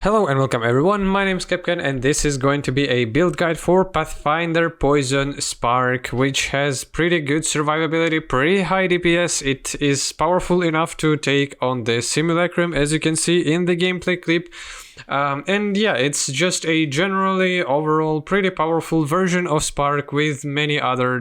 Hello and welcome everyone, my name is Capcan and this is going to be a build guide for Pathfinder Poison Spark, which has pretty good survivability, pretty high DPS. It is powerful enough to take on the Simulacrum, as you can see in the gameplay clip. And yeah, it's just a generally overall pretty powerful version of Spark with many other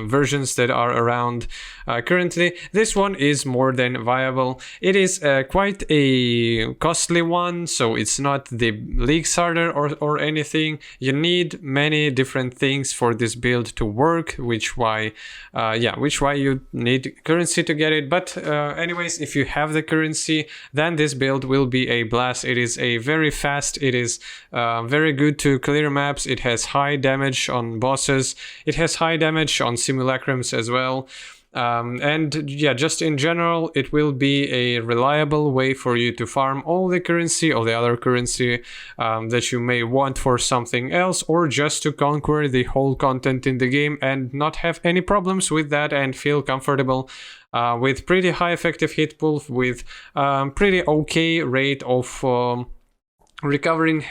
versions that are around currently. This one is more than viable. It is quite a costly one, so it's not the league starter or anything. You need many different things for this build to work, which why you need currency to get it. But anyways, if you have the currency, then this build will be a blast. It is a very fast, it is very good to clear maps, it has high damage on bosses, it has high damage on simulacrums as well. And yeah, just in general, it will be a reliable way for you to farm all the currency or the other currency that you may want for something else, or just to conquer the whole content in the game and not have any problems with that and feel comfortable with pretty high effective hit pool, with pretty okay rate of recovering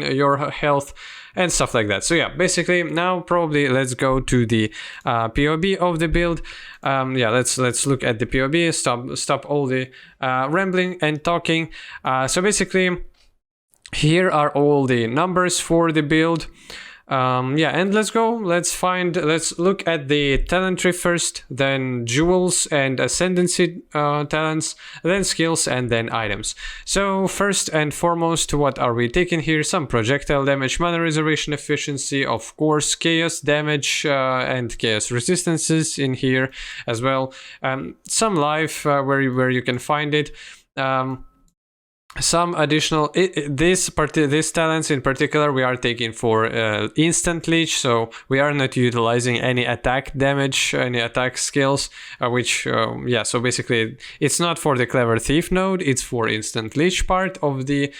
your health and stuff like that. So yeah, basically now probably let's go to the POB of the build. Let's look at the POB. Stop all the rambling and talking. So basically here are all the numbers for the build. And let's look at the talent tree first, then jewels and ascendancy talents, then skills, and then items. So first and foremost, what are we taking here? Some projectile damage, mana reservation efficiency, of course, chaos damage and chaos resistances in here as well. Some life where you can find it. Some additional these talents in particular we are taking for instant leech, so we are not utilizing any attack damage, any attack skills, so basically it's not for the clever thief node, it's for instant leech part of the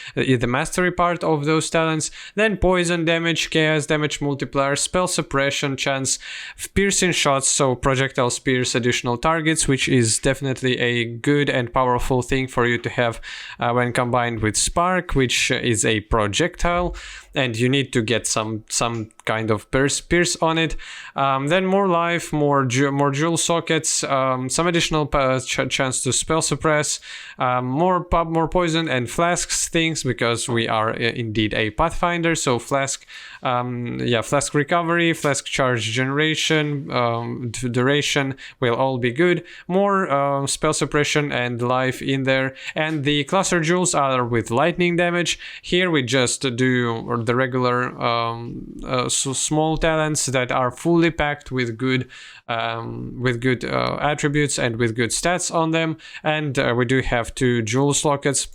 mastery part of those talents. Then poison damage, chaos damage multiplier, spell suppression, chance piercing shots, so projectile spears additional targets, which is definitely a good and powerful thing for you to have when combined with Spark, which is a projectile, and you need to get some kind of pierce on it. Then more life, more jewel sockets, some additional chance to spell suppress, more poison and flasks things, because we are indeed a Pathfinder. So flask recovery, flask charge generation, duration will all be good. More spell suppression and life in there. And the cluster jewels are with lightning damage. Here we just do the regular small talents that are fully packed with good attributes and with good stats on them. And we do have 2 jewel sockets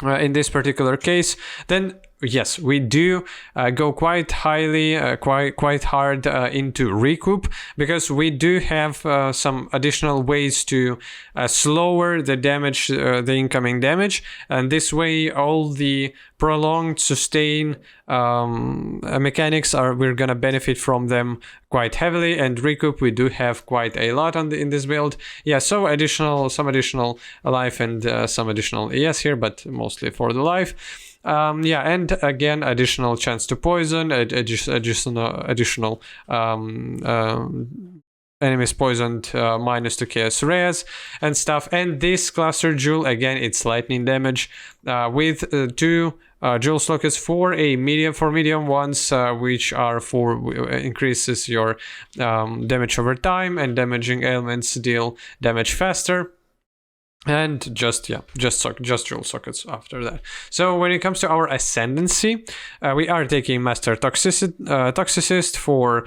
in this particular case. Then yes, we do go quite highly, quite hard into recoup, because we do have some additional ways to slower the damage, the incoming damage, and this way all the prolonged sustain mechanics we're gonna benefit from them quite heavily. And recoup we do have quite a lot in this build. Yeah, so some additional life and some additional ES here, but mostly for the life. And again, additional chance to poison, additional enemies poisoned, -2 chaos res and stuff. And this cluster jewel, again, it's lightning damage with 2 jewel sockets for medium ones, which are for increases your damage over time, and damaging elements deal damage faster. And just jewel sockets after that. So when it comes to our ascendancy, we are taking Master Toxicist for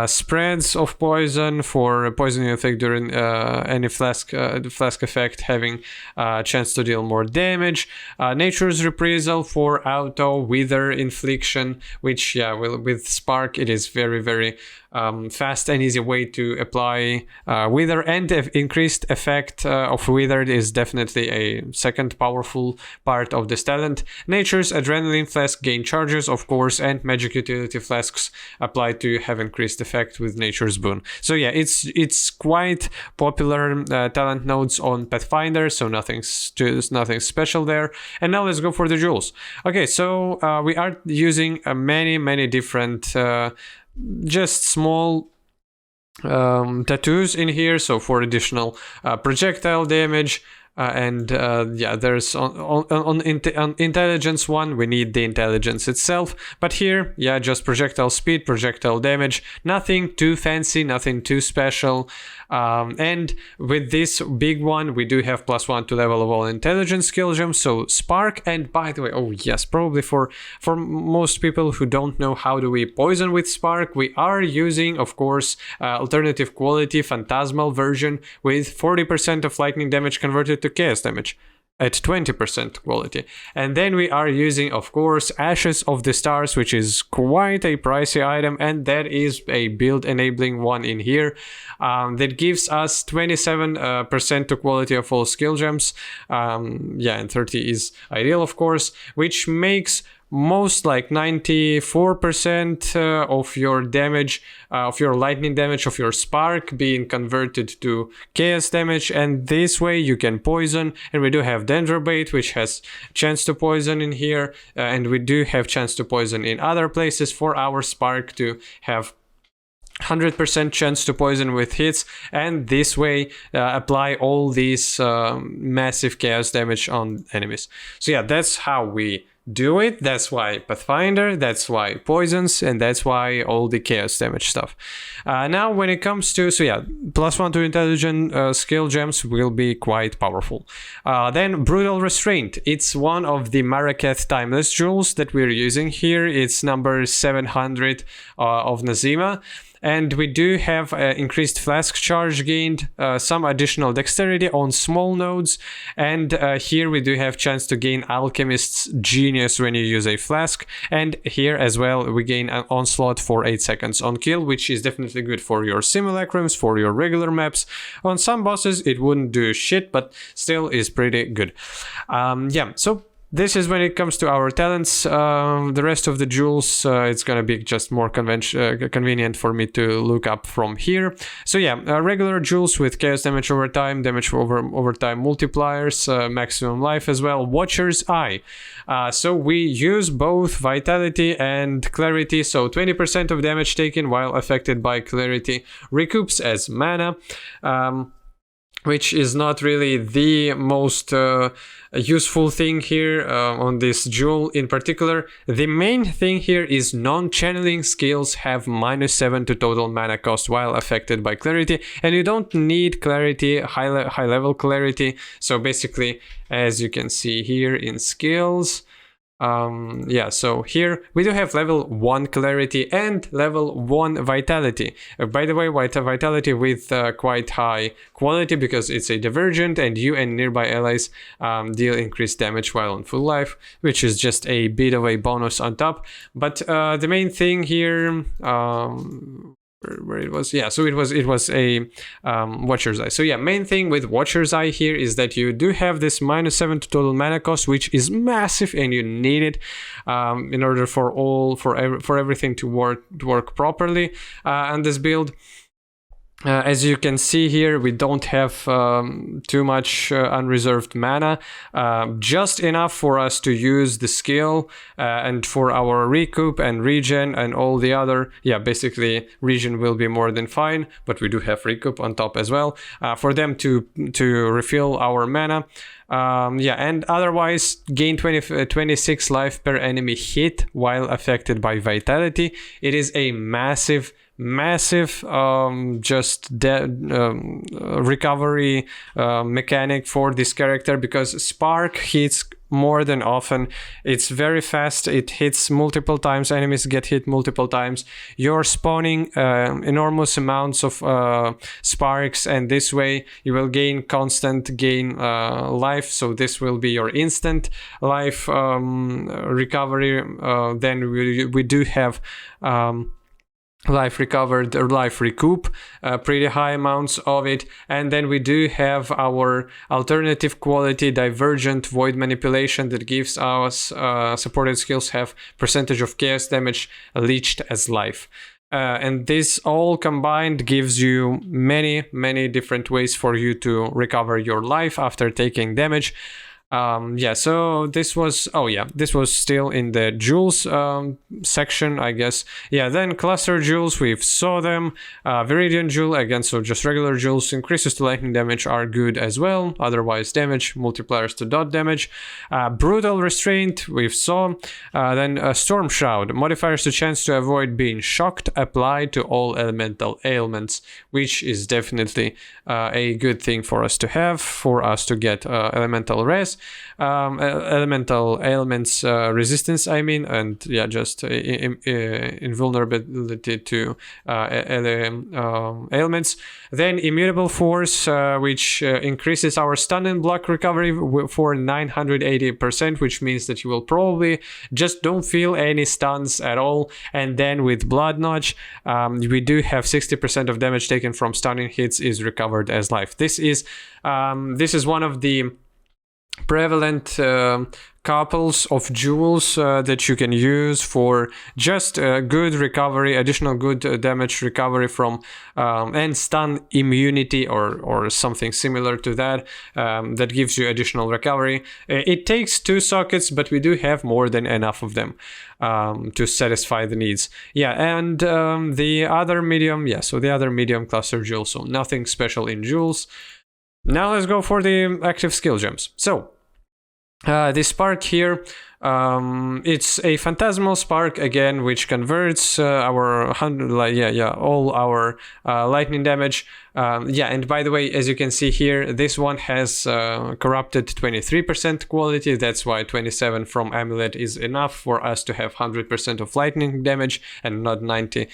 spreads of poison, for poisoning effect during any flask effect, having a chance to deal more damage. Nature's Reprisal for auto wither infliction, which with Spark it is very fast and easy way to apply Wither, and increased effect of Withered is definitely a second powerful part of this talent. Nature's Adrenaline Flask gain charges, of course, and Magic Utility Flasks apply to have increased effect with Nature's Boon. So yeah, it's quite popular talent nodes on Pathfinder, so nothing special there. And now let's go for the jewels. Okay, so we are using many different just small tattoos in here, so for additional projectile damage. Yeah, there's on intelligence one, we need the intelligence itself, but here, yeah, just projectile speed, projectile damage, nothing too fancy, nothing too special. And with this big one, we do have +1 to level of all intelligence skill gems, so Spark. And by the way, oh yes, probably for most people who don't know how do we poison with Spark, we are using, of course, alternative quality Phantasmal version with 40% of lightning damage converted to chaos damage at 20% quality. And then we are using, of course, Ashes of the Stars, which is quite a pricey item, and that is a build enabling one in here that gives us 27% to quality of all skill gems. Yeah, and 30 is ideal, of course, which makes most like 94% of your damage, of your lightning damage, of your Spark being converted to chaos damage. And this way you can poison, and we do have Dendrobate, which has chance to poison in here, and we do have chance to poison in other places for our Spark to have 100% chance to poison with hits, and this way apply all these massive chaos damage on enemies. So yeah, that's how we do it. That's why Pathfinder, that's why poisons, and that's why all the chaos damage stuff. Now when it comes to, so yeah, +1 to intelligent skill gems will be quite powerful. Then Brutal Restraint, it's one of the Maraketh Timeless Jewels that we're using here. It's number 700 of Nazima. And we do have increased flask charge gained, some additional dexterity on small nodes, and here we do have chance to gain Alchemist's Genius when you use a flask, and here as well we gain an Onslaught for 8 seconds on kill, which is definitely good for your simulacrums, for your regular maps. On some bosses it wouldn't do shit, but still is pretty good. Yeah, so this is when it comes to our talents. The rest of the jewels, it's gonna be just more convenient for me to look up from here. So yeah, regular jewels with chaos damage over time, damage over time multipliers, maximum life as well. Watcher's Eye. So we use both Vitality and Clarity. So 20% of damage taken while affected by Clarity recoups as mana. Which is not really the most useful thing here on this jewel in particular. The main thing here is non-channeling skills have -7 to total mana cost while affected by Clarity, and you don't need Clarity, high level Clarity. So basically, as you can see here in skills, yeah, so here we do have level 1 Clarity and level 1 Vitality. By the way, Vitality with quite high quality because it's a divergent, and you and nearby allies deal increased damage while on full life, which is just a bit of a bonus on top. But the main thing here, where it was, yeah, so it was a Watcher's Eye. So yeah, main thing with Watcher's Eye here is that you do have this -7 to total mana cost, which is massive, and you need it in order for everything to work properly on this build. As you can see here, we don't have too much unreserved mana, just enough for us to use the skill and for our recoup and regen and all the other, yeah, basically regen will be more than fine, but we do have recoup on top as well, for them to refill our mana. Yeah, and otherwise gain 26 life per enemy hit while affected by Vitality. It is a massive just recovery mechanic for this character, because Spark hits more than often. It's very fast, it hits multiple times, enemies get hit multiple times. You're spawning enormous amounts of sparks, and this way you will gain constant life, so this will be your instant life recovery. Then we do have life recovered or life recoup, pretty high amounts of it. And then we do have our alternative quality divergent void manipulation that gives us supported skills have percentage of chaos damage leached as life. And this all combined gives you many different ways for you to recover your life after taking damage. So this was, this was still in the jewels section, I guess. Yeah, then cluster jewels, we saw them. Viridian jewel, again, so just regular jewels. Increases to lightning damage are good as well. Otherwise damage, multipliers to dot damage. Brutal restraint, we saw. Then storm shroud, modifiers to chance to avoid being shocked, applied to all elemental ailments, which is definitely a good thing for us to have, for us to get elemental res. Elemental ailments resistance, I mean, and yeah, just invulnerability to ailments. Then immutable force, which increases our stun and block recovery for 980%, which means that you will probably just don't feel any stuns at all. And then with blood notch, we do have 60% of damage taken from stunning hits is recovered as life. This is one of the prevalent couples of jewels that you can use for just good recovery, additional good damage recovery from and stun immunity or something similar to that, that gives you additional recovery. It takes 2 sockets, but we do have more than enough of them to satisfy the needs. Yeah, and the other medium, so the other medium cluster jewels, so nothing special in jewels. Now let's go for the active skill gems. So this spark here, it's a phantasmal spark again, which converts our all our lightning damage. And by the way, as you can see here, this one has corrupted 23% quality. That's why 27 from amulet is enough for us to have 100% of lightning damage and not 90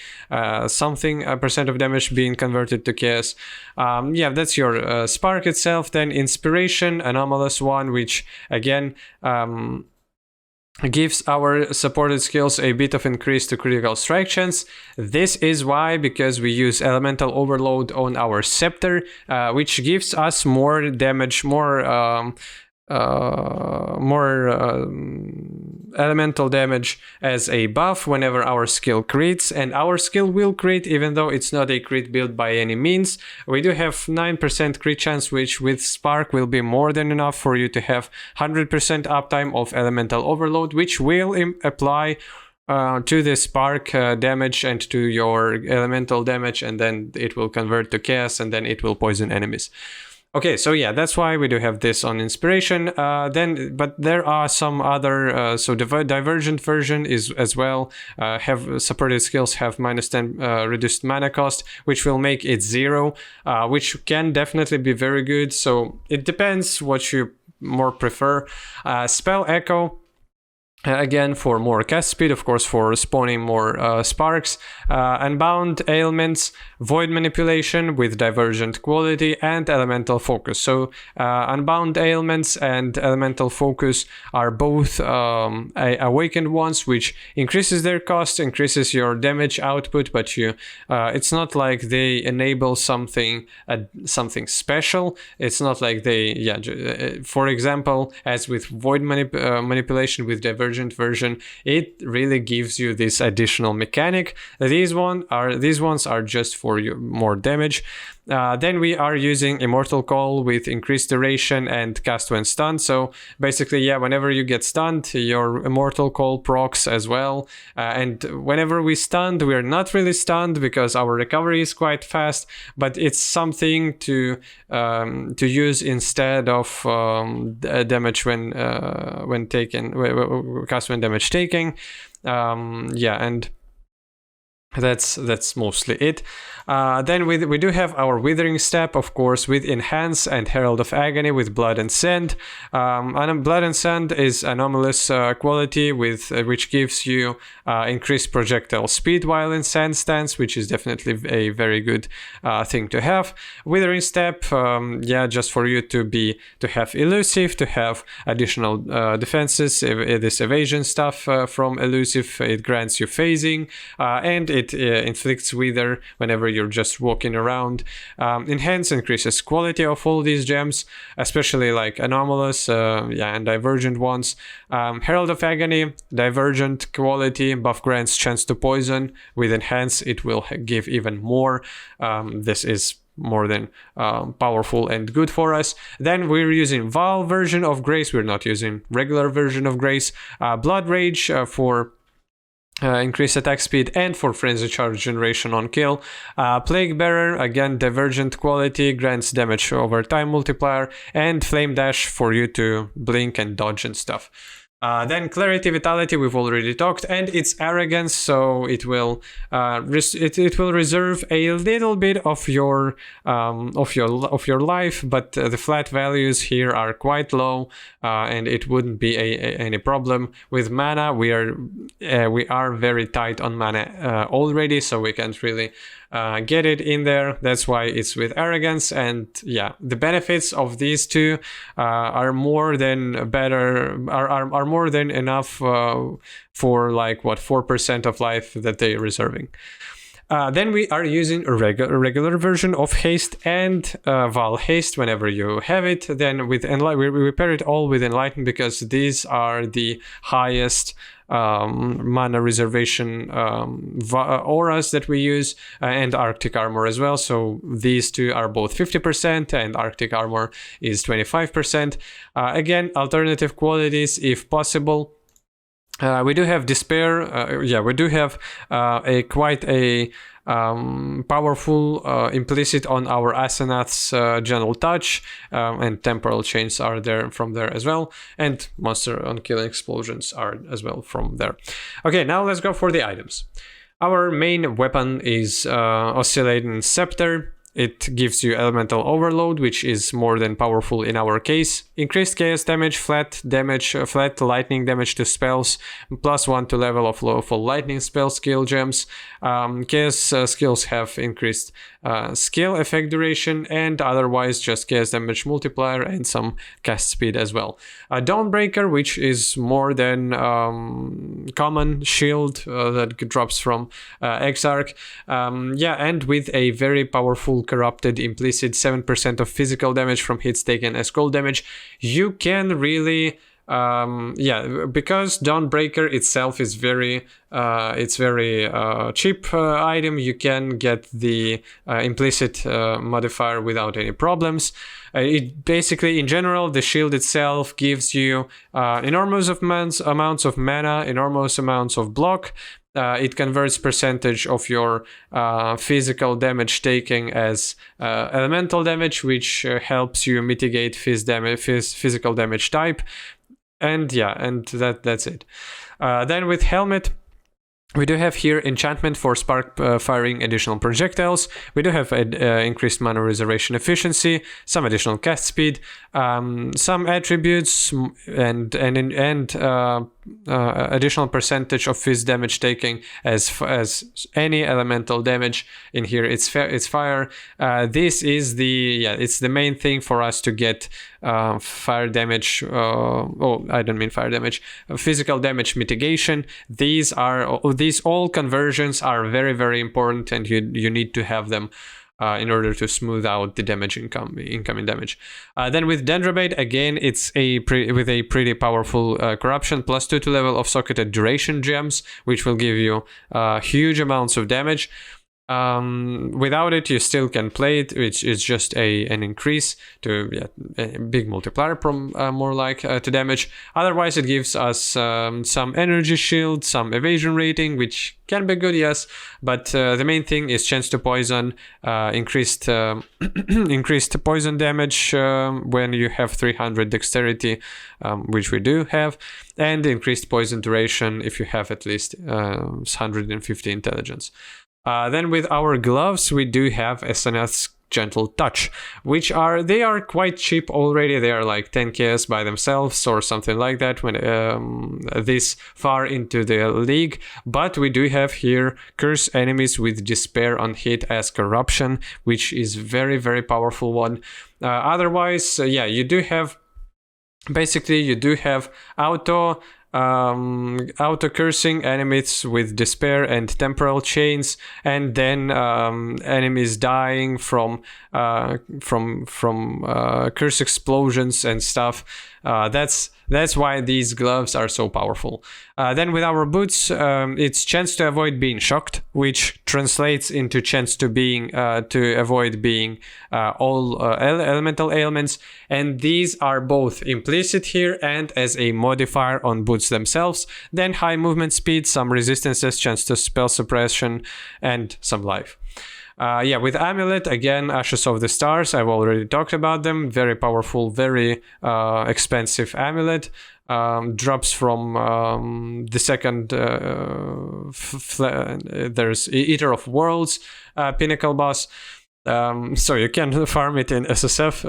something percent of damage being converted to chaos. That's your spark itself. Then inspiration, anomalous one, which again gives our supported skills a bit of increase to critical strike chance. This is why, because we use elemental overload on our scepter, which gives us more damage, more elemental damage as a buff whenever our skill crits, and our skill will crit even though it's not a crit build by any means. We do have 9% crit chance, which with Spark will be more than enough for you to have 100% uptime of elemental overload, which will apply to the spark damage and to your elemental damage, and then it will convert to chaos, and then it will poison enemies. Okay, so yeah, that's why we do have this on inspiration. But there are some other, so divergent version is as well, have supported skills have -10 reduced mana cost, which will make it 0, which can definitely be very good. So it depends what you more prefer. Spell Echo, again, for more cast speed, of course, for spawning more sparks. Unbound ailments, void manipulation with divergent quality, and elemental focus. So unbound ailments and elemental focus are both awakened ones, which increases their cost, increases your damage output, but you it's not like they enable something special. It's not like they for example, as with void manipulation with divergent version, it really gives you this additional mechanic. These ones are just for you more damage. Then we are using Immortal Call with increased duration and cast when stunned. So basically, whenever you get stunned, your Immortal Call procs as well. And whenever we stunned, we're not really stunned because our recovery is quite fast, but it's something to use instead of damage when taken, cast when damage taking. And that's mostly it. Then we do have our Withering Step, of course, with Enhance and Herald of Agony with Blood and Sand. Blood and Sand is anomalous quality with which gives you increased projectile speed while in Sand stance, which is definitely a very good thing to have. Withering Step, just for you to have elusive, to have additional defenses, this evasion stuff from elusive. It grants you phasing, and it inflicts wither whenever you're just walking around. Enhance increases quality of all these gems, especially like anomalous and divergent ones. Herald of Agony, divergent quality, buff grants chance to poison. With enhance it will give even more. This is more than powerful and good for us. Then we're using Val version of Grace, we're not using regular version of Grace. Blood Rage for increased attack speed and for frenzy charge generation on kill. Plague Bearer, again divergent quality, grants damage over time multiplier, and Flame Dash for you to blink and dodge and stuff. Then Clarity Vitality we've already talked, and it's Arrogance, so it will it will reserve a little bit of your life, but the flat values here are quite low, and it wouldn't be any problem. With mana, we are very tight on mana already, so we can't really get it in there. That's why it's with Arrogance. And yeah, the benefits of these two are more than more than enough for like 4% of life that they're reserving. Then we are using a regular version of Haste and Val Haste whenever you have it. Then with we pair it all with Enlighten because these are the highest mana reservation auras that we use, and Arctic Armor as well. So these two are both 50% and Arctic Armor is 25%. Again, alternative qualities if possible. We do have Despair. We do have quite a powerful implicit on our Asenath's Gentle Touch, and Temporal Chains are there from there as well, and Monster on Killing Explosions are as well from there. Okay, now let's go for the items. Our main weapon is Oscillating Scepter. It gives you Elemental Overload, which is more than powerful in our case. Increased chaos damage, flat lightning damage to spells, +1 to level of lawful lightning spell skill gems. Chaos skills have increased skill effect duration, and otherwise just chaos damage multiplier and some cast speed as well. Dawnbreaker, which is more than common shield that drops from Exile. And with a very powerful corrupted implicit 7% of physical damage from hits taken as cold damage, you can really because Dawnbreaker itself is very cheap item, you can get the implicit modifier without any problems. It basically, in general, the shield itself gives you enormous amounts of mana, enormous amounts of block. It converts percentage of your physical damage taking as elemental damage, which helps you mitigate physical damage type. And that's it. Then with Helmet, we do have here enchantment for spark firing additional projectiles. We do have increased mana reservation efficiency, some additional cast speed, some attributes, and additional percentage of fizz damage taking as any elemental damage. In here it's fire. This is it's the main thing for us to get fire damage. I don't mean fire damage. Physical damage mitigation. These all conversions are very, very important, and you need to have them in order to smooth out the damage incoming damage. Then with Dendrobate, again, it's with a pretty powerful corruption, +2 to level of socketed duration gems, which will give you huge amounts of damage. Without it, you still can play it, which is just an increase to a big multiplier from more like to damage. Otherwise, it gives us some energy shield, some evasion rating, which can be good, yes, but the main thing is chance to poison, increased poison damage when you have 300 dexterity, which we do have, and increased poison duration if you have at least 150 intelligence. Then with our gloves, we do have Asenath's Gentle Touch, which they are quite cheap already. They are like 10 KS by themselves or something like that when this far into the league. But we do have here curse enemies with despair on hit as corruption, which is very, very powerful one. Otherwise, you do have auto auto cursing enemies with despair and temporal chains, and then enemies dying from curse explosions and stuff. That's why these gloves are so powerful. Then with our boots, it's chance to avoid being shocked, which translates into chance to avoid being all elemental ailments, and these are both implicit here and as a modifier on boots themselves. Then high movement speed, some resistances, chance to spell suppression, and some life. With Amulet, again, Ashes of the Stars, I've already talked about them. Very powerful, very expensive amulet. Drops from the second, there's Eater of Worlds, Pinnacle boss. So you can farm it in SSF,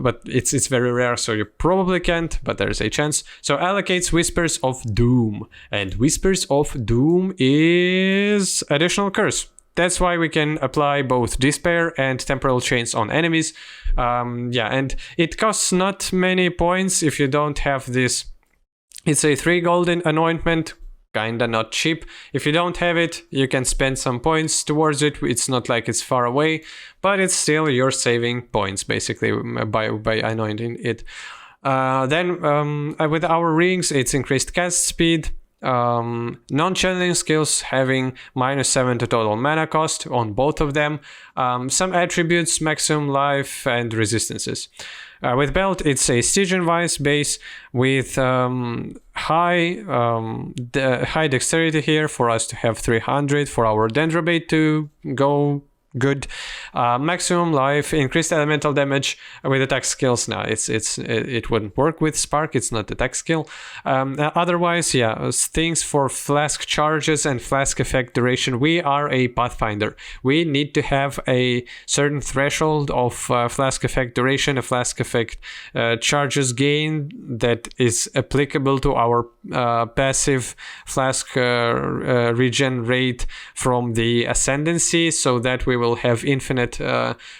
but it's very rare, so you probably can't, but there's a chance. So allocates Whispers of Doom, and Whispers of Doom is additional curse. That's why we can apply both Despair and Temporal Chains on enemies. And it costs not many points if you don't have this. It's a 3 golden anointment, kinda not cheap. If you don't have it, you can spend some points towards it. It's not like it's far away, but it's still you're saving points basically by anointing it. Then with our rings, it's increased cast speed. Non-channeling skills having -7 to total mana cost on both of them. Some attributes, maximum life and resistances. With belt, it's a Stygian Vice base with high dexterity here for us to have 300 for our Dendrobate to go good. Maximum life, increased elemental damage with attack skills. Now it wouldn't work with Spark, it's not attack skill. Otherwise, things for flask charges and flask effect duration. We are a Pathfinder. We need to have a certain threshold of flask effect duration, a flask effect charges gain that is applicable to our passive flask regen rate from the Ascendancy, so that we will have infinite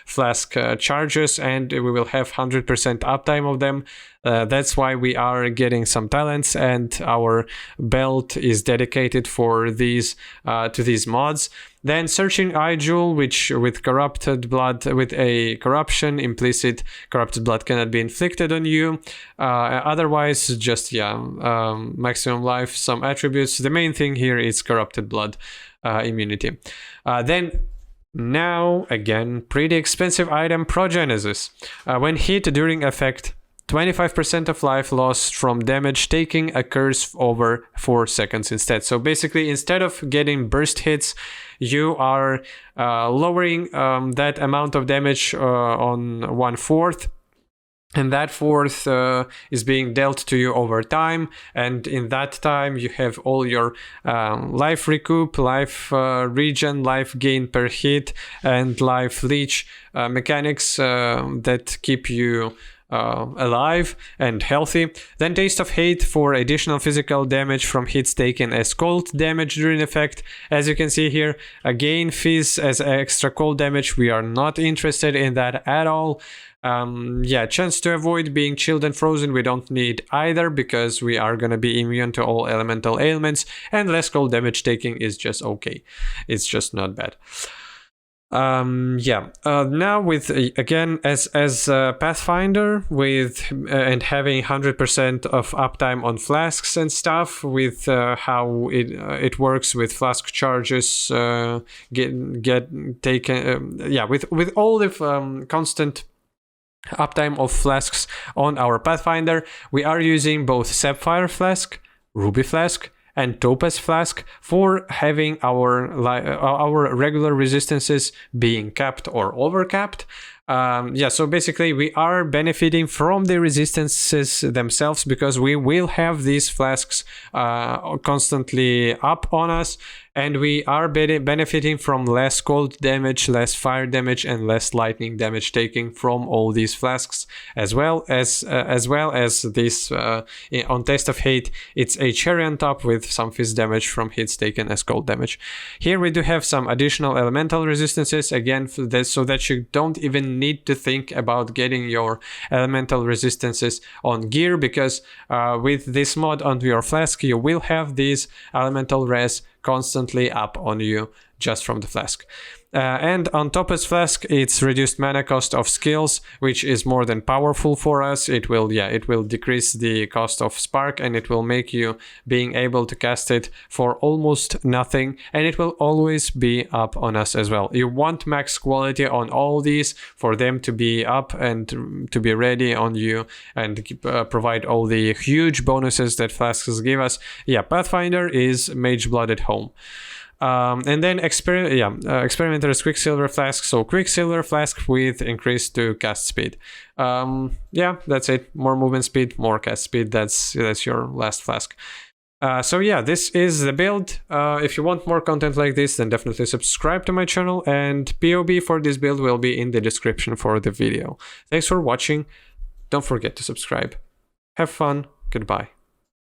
flask charges and we will have 100% uptime of them. That's why we are getting some talents, and our belt is dedicated for these to these mods. Then Searching Eye Jewel, which with corrupted blood, with a corruption implicit, corrupted blood cannot be inflicted on you. Otherwise, just maximum life, some attributes. The main thing here is corrupted blood immunity. Now, again, pretty expensive item, Progenesis. When hit during effect, 25% of life lost from damage taking occurs over 4 seconds instead. So basically, instead of getting burst hits, you are lowering that amount of damage on 1/4. And that 4th is being dealt to you over time, and in that time you have all your life recoup, life regen, life gain per hit, and life leech mechanics that keep you alive and healthy. Then Taste of Hate for additional physical damage from hits taken as cold damage during effect. As you can see here, again, Fizz as extra cold damage. We are not interested in that at all. Chance to avoid being chilled and frozen, we don't need either, because we are gonna be immune to all elemental ailments, and less cold damage taking is just okay. It's just not bad. Now with again as Pathfinder with and having 100% of uptime on flasks and stuff, with how it works with flask charges get taken with all the constant uptime of flasks on our Pathfinder, we are using both Sapphire Flask, Ruby Flask, and Topaz Flask for having our regular resistances being capped or overcapped. So basically we are benefiting from the resistances themselves, because we will have these flasks constantly up on us, and we are benefiting from less cold damage, less fire damage, and less lightning damage taking from all these flasks, as well as this on Taste of Hate, it's a cherry on top with some fizz damage from hits taken as cold damage. Here we do have some additional elemental resistances, again, so that you don't even need to think about getting your elemental resistances on gear, because with this mod onto your flask, you will have these elemental res constantly up on you just from the flask. And on Topaz Flask, it's reduced mana cost of skills, which is more than powerful for us. It will decrease the cost of Spark, and it will make you being able to cast it for almost nothing, and it will always be up on us as well. You want max quality on all these for them to be up and to be ready on you and provide all the huge bonuses that flasks give us. Yeah, Pathfinder is Mage Blood at home. And then Experimenter's Quicksilver Flask. So Quicksilver Flask with increased to cast speed. Yeah, that's it. More movement speed, more cast speed. That's your last flask. So yeah, this is the build. If you want more content like this, then definitely subscribe to my channel, and POB for this build will be in the description for the video. Thanks for watching. Don't forget to subscribe. Have fun. Goodbye.